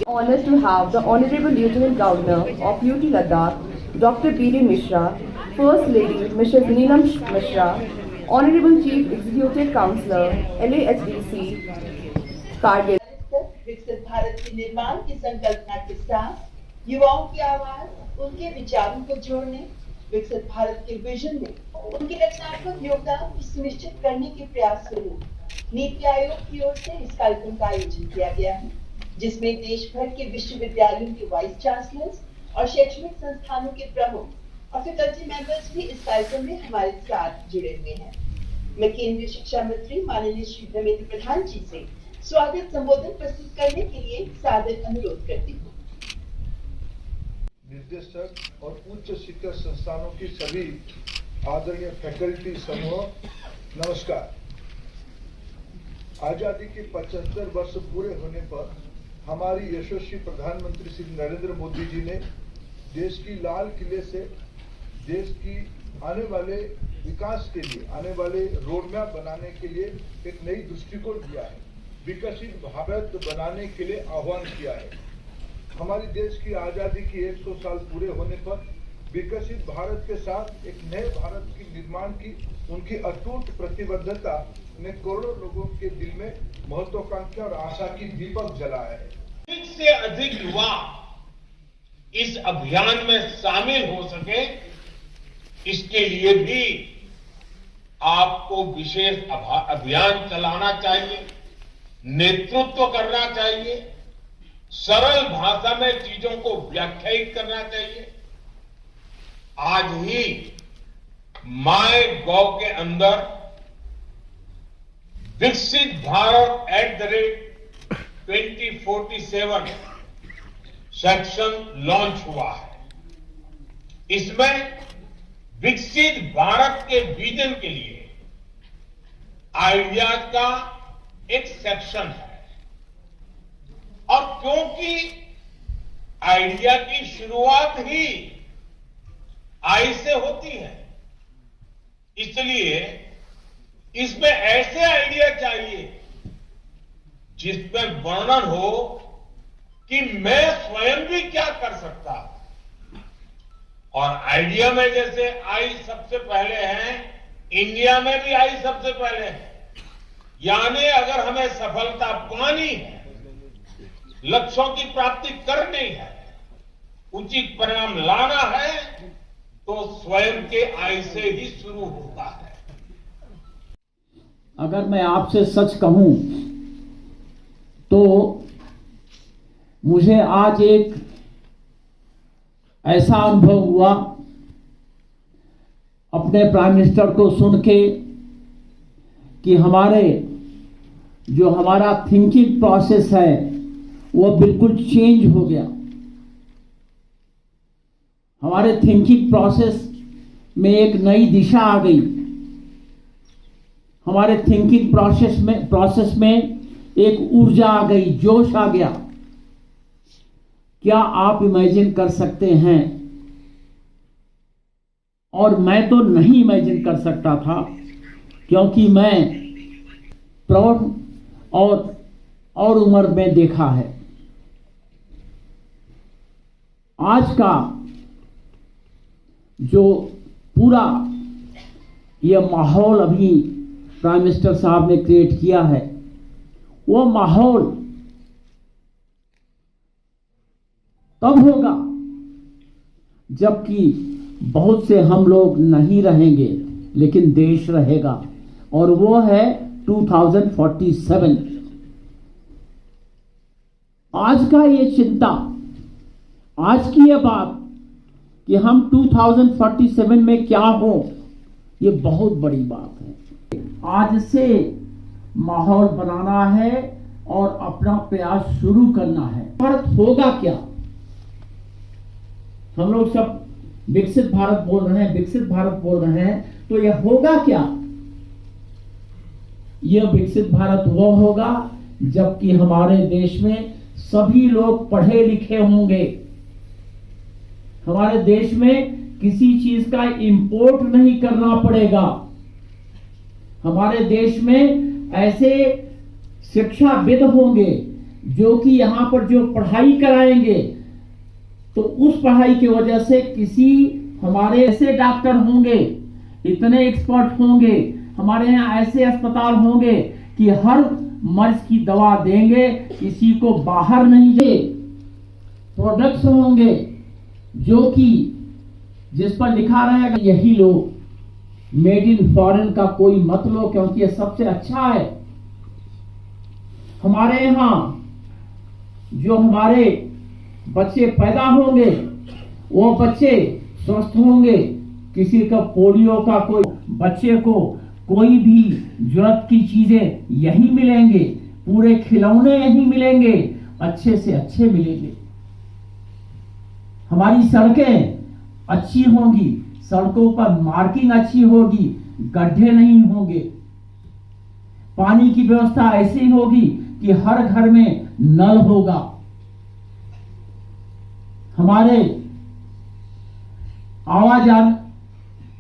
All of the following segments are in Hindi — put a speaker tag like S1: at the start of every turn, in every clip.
S1: Honoured to have the Honourable Lieutenant Governor of UT Ladakh, Dr. B.D. Mishra, First Lady Mrs. Neelam Mishra, Honourable Chief Executive Councillor, LAHDC, Kargil.
S2: विकसित भारत के निर्माण की संकल्पना के साथ युवाओं की आवाज उनके विचारों को जोड़ने, विकसित भारत के विजन में उनके रचनात्मक योगदान को सुनिश्चित करने के प्रयास स्वरूप नीति आयोग की ओर से इस कार्यक्रम का आयोजन किया गया है, जिसमें देश भर के विश्वविद्यालयों के वाइस चांसलर्स और शैक्षणिक संस्थानों के प्रमुख और फैकल्टी मेंबर्स भी इस कार्यक्रम में हमारे साथ जुड़े हुए हैं। मैं केंद्रीय शिक्षा मंत्री माननीय श्री धर्मेंद्र प्रधान जी से स्वागत संबोधन प्रस्तुत करने के लिए सादर अनुरोध करती हूँ।
S3: निर्देशक और उच्च शिक्षा संस्थानों की सभी आदरणीय फैकल्टी समूह, नमस्कार। आजादी के 75 वर्ष पूरे होने पर हमारी यशस्वी प्रधानमंत्री श्री नरेंद्र मोदी जी ने देश की लाल किले से देश की आने वाले विकास के लिए, आने वाले रोडमैप बनाने के लिए एक नई दृष्टिकोण दिया है, विकसित भारत बनाने के लिए आह्वान किया है। हमारी देश की आजादी की 100 साल पूरे होने पर विकसित भारत के साथ एक नए भारत की निर्माण की उनकी अटूट प्रतिबद्धता ने करोड़ों लोगों के दिल में महत्वाकांक्षा और आशा की दीपक जलाया है।
S4: अधिक से अधिक युवा इस अभियान में शामिल हो सके, इसके लिए भी आपको विशेष अभियान चलाना चाहिए, नेतृत्व करना चाहिए, सरल भाषा में चीजों को व्याख्यायित करना चाहिए। आज ही माय गॉव के अंदर विकसित भारत @2047 सेक्शन लॉन्च हुआ है। इसमें विकसित भारत के विजन के लिए आइडियाज का एक सेक्शन है, और क्योंकि आइडिया की शुरुआत ही आई से होती है, इसलिए इसमें ऐसे आइडिया चाहिए जिसमें वर्णन हो कि मैं स्वयं भी क्या कर सकता हूं। और आइडिया में जैसे आई सबसे पहले है, इंडिया में भी आई सबसे पहले है। यानी अगर हमें सफलता पानी है, लक्ष्यों की प्राप्ति करनी है, उचित परिणाम लाना है, तो स्वयं के आई से ही शुरू होता है।
S5: अगर मैं आपसे सच कहूं तो मुझे आज एक ऐसा अनुभव हुआ अपने प्राइम मिनिस्टर को सुन के कि हमारा थिंकिंग प्रोसेस है वो बिल्कुल चेंज हो गया। हमारे थिंकिंग प्रोसेस में एक नई दिशा आ गई। हमारे थिंकिंग प्रोसेस में एक ऊर्जा आ गई, जोश आ गया। क्या आप इमेजिन कर सकते हैं, और मैं तो नहीं इमेजिन कर सकता था, क्योंकि मैं प्रौढ़ और उम्र में देखा है। आज का जो पूरा ये माहौल अभी प्राइम मिनिस्टर साहब ने क्रिएट किया है, वो माहौल तब होगा जबकि बहुत से हम लोग नहीं रहेंगे लेकिन देश रहेगा, और वो है 2047। आज का ये चिंता, आज की ये बात कि हम 2047 में क्या हो, ये बहुत बड़ी बात है। आज से माहौल बनाना है और अपना प्रयास शुरू करना है। भारत होगा क्या? हम लोग सब विकसित भारत बोल रहे हैं, विकसित भारत बोल रहे हैं, तो यह होगा क्या? यह विकसित भारत वो होगा जबकि हमारे देश में सभी लोग पढ़े लिखे होंगे। हमारे देश में किसी चीज का इंपोर्ट नहीं करना पड़ेगा। हमारे देश में ऐसे शिक्षाविद होंगे जो कि यहां पर जो पढ़ाई कराएंगे, तो उस पढ़ाई की वजह से किसी हमारे ऐसे डॉक्टर होंगे, इतने एक्सपर्ट होंगे, हमारे यहाँ ऐसे अस्पताल होंगे कि हर मर्ज की दवा देंगे, किसी को बाहर नहीं दे। प्रोडक्ट्स होंगे जो कि जिस पर लिखा रहेगा यही लो, मेड इन फॉरेन का कोई मत लो क्योंकि यह सबसे अच्छा है। हमारे यहाँ जो हमारे बच्चे पैदा होंगे वो बच्चे स्वस्थ होंगे, किसी का पोलियो का कोई बच्चे को कोई भी जरूरत की चीजें यही मिलेंगे, पूरे खिलौने यही मिलेंगे, अच्छे से अच्छे मिलेंगे। हमारी सड़कें अच्छी होंगी, सड़कों पर मार्किंग अच्छी होगी, गड्ढे नहीं होंगे। पानी की व्यवस्था ऐसी होगी कि हर घर में नल होगा। हमारे आवाजान,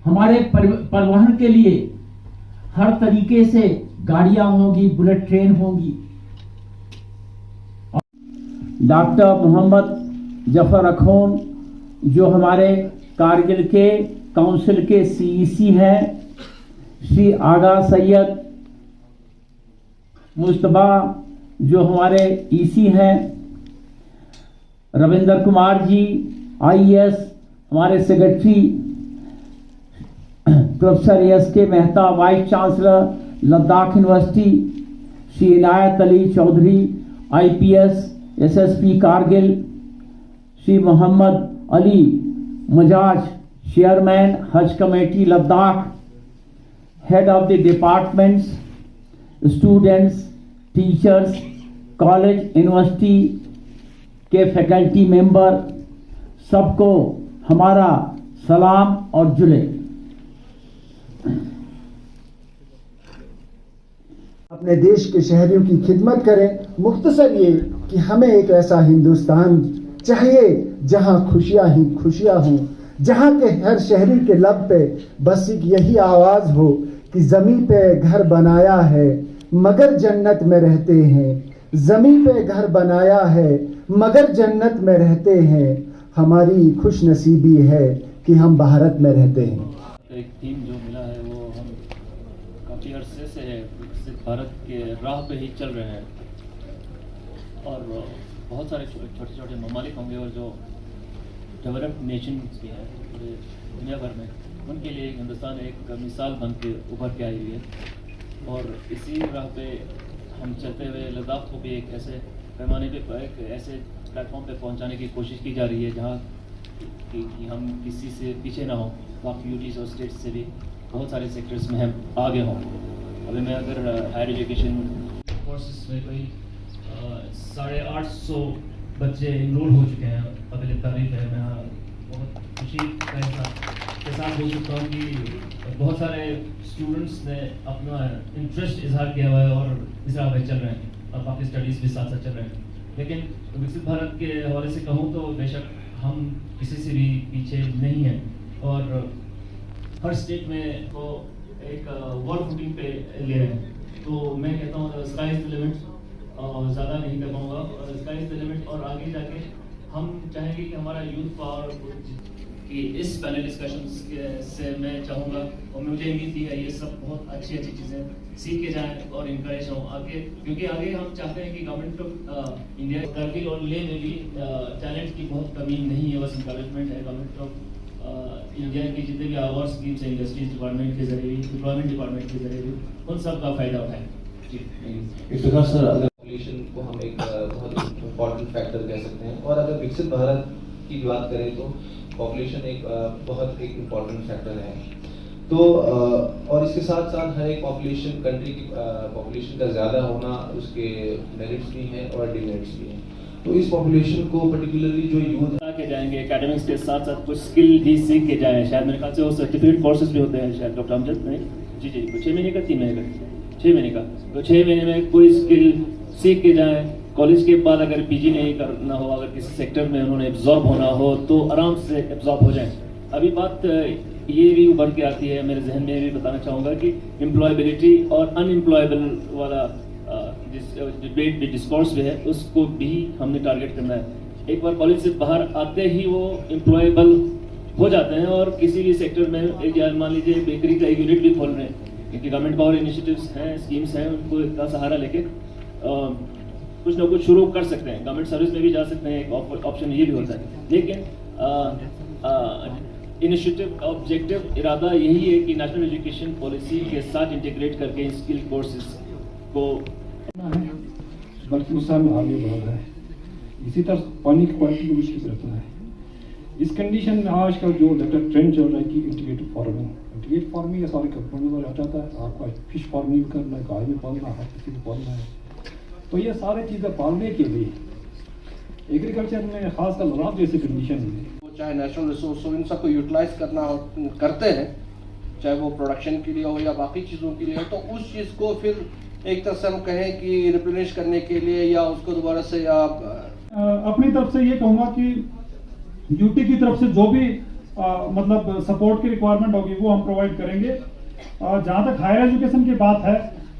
S5: हमारे परिवहन के लिए हर तरीके से गाड़ियां होंगी, बुलेट ट्रेन होंगी। डॉक्टर मोहम्मद जफर अखून जो हमारे कारगिल के काउंसिल के सीईसी हैं, श्री आगा सैयद मुस्तबा जो हमारे ईसी हैं, रविंदर कुमार जी आईएएस हमारे secretary, professor S K. Mehta vice chancellor Ladakh university, Shri Inayat Ali Chaudhary IPS SSP Kargil, Shri Mohammad Ali Majaz chairman Haj committee Ladakh, head of the departments, students, teachers, college university के फैकल्टी मेंबर, सबको हमारा सलाम और जुले।
S6: अपने देश के शहरियों की खिदमत करें। मुख्तसर ये कि हमें एक ऐसा हिंदुस्तान चाहिए जहां खुशियां ही खुशियां हों, जहां के हर शहरी के लब पे बस एक यही आवाज हो कि ज़मीं पे घर बनाया है मगर जन्नत में रहते हैं, ज़मीं पे घर बनाया है मगर जन्नत में रहते हैं, हमारी खुश नसीबी है कि हम भारत में रहते हैं।
S7: एक थीम जो मिला है वो हम काफ़ी अरसे से है विकसित भारत के राह पे ही चल रहे हैं, और बहुत सारे छोटे छोटे ममालिक होंगे और जो डेवलप्ड नेशंस भी हैं पूरे दुनिया भर में, उनके लिए हिंदुस्तान एक मिसाल बन के उभर के आई हुई है। और इसी राह पे हम चलते हुए लद्दाख को भी एक ऐसे पैमाने पे, एक ऐसे प्लेटफॉर्म पे पहुंचाने की कोशिश की जा रही है जहां कि हम किसी से पीछे ना हों, बाकी यूटीज और स्टेट्स से भी बहुत सारे सेक्टर्स में हम आगे हों। अभी मैं अगर हायर एजुकेशन कोर्सेज में कोई 850 बच्चे इनरोल हो चुके हैं अगले तारीख है। मैं बहुत खुशी के साथ बोल सकता हूँ कि बहुत सारे स्टूडेंट्स ने अपना इंटरेस्ट इजहार किया हुआ है और इस राह पे चल रहे हैं, और बाकी स्टडीज़ भी साथ साथ चल रहे हैं। लेकिन विकसित भारत के हवाले से कहूँ तो बेशक हम किसी से भी पीछे नहीं हैं, और हर स्टेट में तो एक वर्ल्ड फुटिंग पे ले रहे हैं। तो मैं कहता हूँ स्काई इज द लिमिट, और ज़्यादा नहीं कर पाऊँगा, और स्काई इज द लिमिट। और आगे जाके हम चाहेंगे कि हमारा यूथ पावर कि इस पैनल डिस्कशंस से मैं चाहूँगा और मुझे उम्मीद थी ये सब बहुत अच्छी अच्छी चीज़ें सीख के जाएं और इंकरेज हों आगे, क्योंकि आगे हम चाहते हैं कि गवर्नमेंट ऑफ इंडिया करगिल और लेह में भी टैलेंट की बहुत कमी नहीं है, बस इंकरेजमेंट है। गवर्नमेंट ऑफ इंडिया की जितने भी अवार्ड स्कीम्स हैं इंडस्ट्रीज डिपार्टमेंट के जरिए भी, एम्प्लॉयमेंट डिपार्टमेंट के जरिए भी, उन सब का फायदा उठाएं। जी
S8: इफ्तिखार सर, अगर पॉपुलेशन को हम एक बहुत इम्पोर्टेंट फैक्टर कह सकते हैं, और अगर विकसित भारत की बात करें तो पॉपुलेशन एक बहुत एक इम्पोर्टेंट फैक्टर है। तो और इसके साथ साथ हर एक पॉपुलेशन कंट्री की पॉपुलेशन का ज़्यादा होना उसके मेरिट्स भी हैं और डिमेरिट्स भी हैं। तो इस पॉपुलेशन को पर्टिकुलरली जो यूथ
S7: के जाएंगे एकेडमिक्स के साथ साथ कुछ स्किल भी सीख के जाएं, शायद मेरे ख्याल से वो सर्टिफिकेट कोर्सेज भी होते हैं शायद डॉक्टर अमजद नहीं, जी 6 महीने का 3 महीने का 6 महीने का, तो 6 महीने में कोई स्किल सीख के जाएं। कॉलेज के बाद अगर पीजी नहीं करना हो, अगर किसी सेक्टर में उन्होंने एब्जॉर्ब होना हो तो आराम से एब्जॉर्ब हो जाएं। अभी बात ये भी उभर के आती है मेरे जहन में, भी बताना चाहूँगा कि एम्प्लॉयबिलिटी और अनएम्प्लॉयबल वाला जिस डिबेट डिस्कोर्स भी है उसको भी हमने टारगेट करना है। एक बार कॉलेज से बाहर आते ही वो एम्प्लॉयबल हो जाते हैं और किसी भी सेक्टर में, एक मान लीजिए बेकरी का एक यूनिट भी खोल रहे हैं, क्योंकि गवर्नमेंट पावर इनिशिएटिव्स हैं, स्कीम्स हैं, उनको इतना सहारा लेके कुछ ना कुछ शुरू कर सकते हैं। गवर्नमेंट सर्विस में भी जा सकते हैं, एक ऑप्शन ये भी होता है। लेकिन इनिशिएटिव ऑब्जेक्टिव इरादा यही है कि नेशनल एजुकेशन पॉलिसी के साथ इंटीग्रेट करके इन स्किल कोर्सेज को
S9: बल्कि उससे हमें आगे बढ़ रहा है। इसी तरह पानी की क्वालिटी को भी ठीक रखना है। इस कंडीशन में आजकल जो लेटेस्ट ट्रेंड चल रहा है कि इंटीग्रेटेड फार्मिंग या सारे कंपोनेंट आ जाता है। आपका फिश फार्मिंग करना है, गाय में पालना है, किसी को पालना है, तो ये सारी चीज़ें पालने के लिए एग्रीकल्चर में खासकर लद्दाख जैसी कंडीशन है,
S10: वो चाहे नेचुरल रिसोर्स हो, इन सबको यूटिलाइज करते हैं, चाहे वो प्रोडक्शन के लिए हो या बाकी चीज़ों के लिए हो। तो उस चीज़ को फिर एक तरह से हम कहें कि रिप्लेनिश करने के लिए या उसको दोबारा से या
S9: अपनी तरफ से ये कहूँगा कि यूटी की तरफ से जो भी मतलब सपोर्ट की रिक्वायरमेंट होगी वो हम प्रोवाइड करेंगे। जहाँ तक हायर एजुकेशन की बात है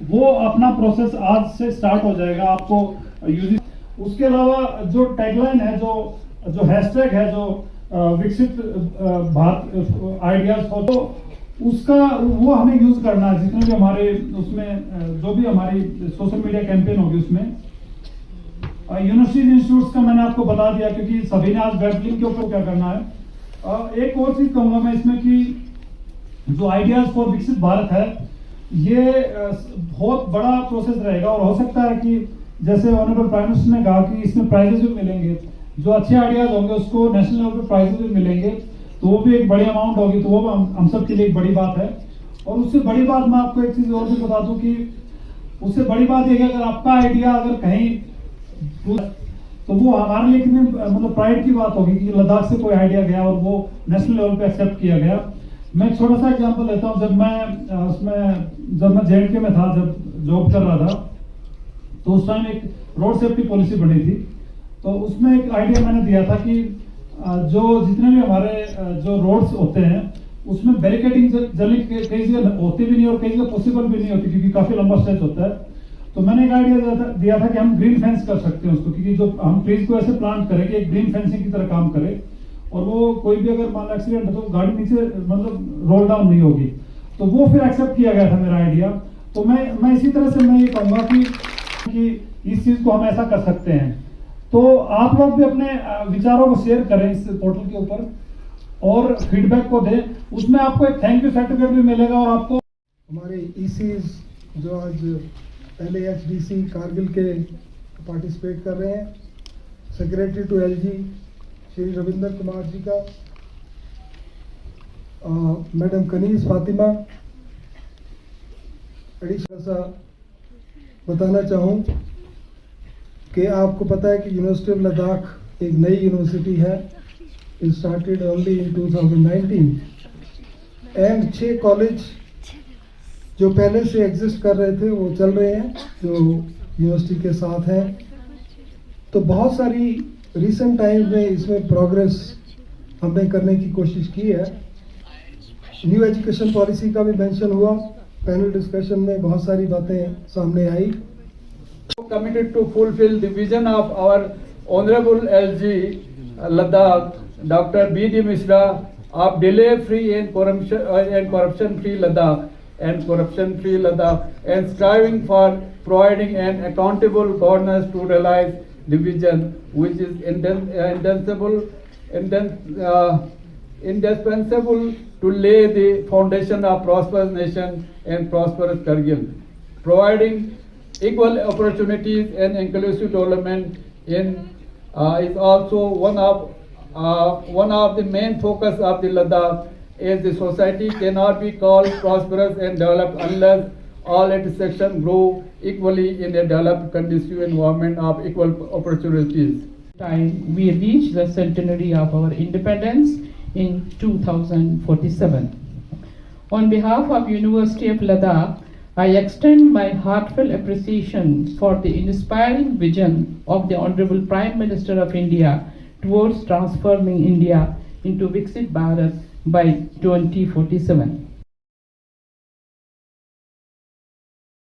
S9: वो अपना प्रोसेस आज से स्टार्ट हो जाएगा आपको यूजी। उसके अलावा जो टैगलाइन है, जो हैशटैग है, जो विकसित भारत आइडियाज फॉर, तो उसका वो हमें यूज करना है। जितने भी हमारे उसमें जो भी हमारी सोशल मीडिया कैंपेन होगी उसमें यूनिवर्सिटी इंस्टीट्यूट्स का मैंने आपको बता दिया, क्योंकि सभी ने आज वेब लिंक के ऊपर क्या करना है। एक और चीज कहूंगा मैं इसमें कि जो आइडियाज फॉर विकसित भारत है ये बहुत बड़ा प्रोसेस रहेगा, और हो सकता है कि जैसे ऑनरेबल प्राइम मिनिस्टर ने कहा कि इसमें प्राइजेस भी मिलेंगे, जो अच्छे आइडियाज होंगे उसको नेशनल लेवल पे प्राइजेस भी मिलेंगे, तो वो भी एक बड़ी अमाउंट होगी, तो वो हम सब के लिए एक बड़ी बात है। और उससे बड़ी बात मैं आपको एक चीज और भी बता दूं कि उससे बड़ी बात यह है कि अगर आपका आइडिया अगर कहीं तो वो हमारे लिए कितनी मतलब प्राइड की बात होगी कि लद्दाख से कोई आइडिया गया और वो नेशनल लेवल पे एक्सेप्ट किया गया। मैं एक छोटा सा एग्जांपल लेता हूँ। जब मैं JNK में था, जब जॉब कर रहा था, तो उस टाइम एक रोड सेफ्टी पॉलिसी बनी थी। तो उसमें एक आइडिया मैंने दिया था कि जो जितने भी हमारे जो रोड्स होते हैं उसमें बैरिकेडिंग जल्दी कई जगह होती भी नहीं और कई जगह पॉसिबल भी नहीं होती, क्योंकि काफी लंबा स्ट्रेच होता है। तो मैंने एक आइडिया दिया था कि हम ग्रीन फेंस कर सकते हैं उसको, क्योंकि जो हम ट्रीज को ऐसे प्लांट करें कि एक ग्रीन फेंसिंग की तरह काम करे, और वो कोई भी अगर मान लो एक्सीडेंट हो तो गाड़ी नीचे मतलब रोल डाउन नहीं होगी। तो वो फिर एक्सेप्ट किया गया था मेरा आइडिया। तो मैं इसी तरह से मैं ये कहूँगा कि इस चीज को हम ऐसा कर सकते हैं। तो आप लोग भी अपने विचारों को शेयर करें इस पोर्टल के ऊपर और फीडबैक को दें। उसमें आपको एक थैंक यू सर्टिफिकेट भी मिलेगा, और आपको
S6: हमारे ईसीज जो आज पहले HDC कारगिल के पार्टिसिपेट कर रहे हैं, secretary to LG Shri Ravinder Kumar ji का, मैडम कनीज फातिमा, एडिशनल सा बताना चाहूँ कि आपको पता है कि यूनिवर्सिटी ऑफ लद्दाख एक नई यूनिवर्सिटी है। It started only in 2019 and 6 college जो पहले से एग्जिस्ट कर रहे थे वो चल रहे हैं, जो यूनिवर्सिटी के साथ हैं। तो बहुत सारी रिसेंट टाइम में इसमें प्रोग्रेस हमने करने की कोशिश की है। न्यू एजुकेशन पॉलिसी का भी मेंशन हुआ, पैनल डिस्कशन में बहुत सारी बातें सामने आई।
S11: Committed to fulfill the vision of our Honorable LG Ladakh, Dr. B.D. Mishra, of delay-free and corruption-free Ladakh and striving for providing an accountable governance to realize the vision, which is indispensable to lay the foundation of prosperous nation and prosperous Kargil. Providing equal opportunities and inclusive development is also one of the main focus of the Ladakh, as the society cannot be called prosperous and developed unless all its sections grow equally in a developed, conducive environment of equal opportunities.
S12: Time we reach the centenary of our independence in 2047. On behalf of University of Ladakh, I extend my heartfelt appreciation for the inspiring vision of the Honorable Prime Minister of India towards transforming India into Viksit Bharat by 2047.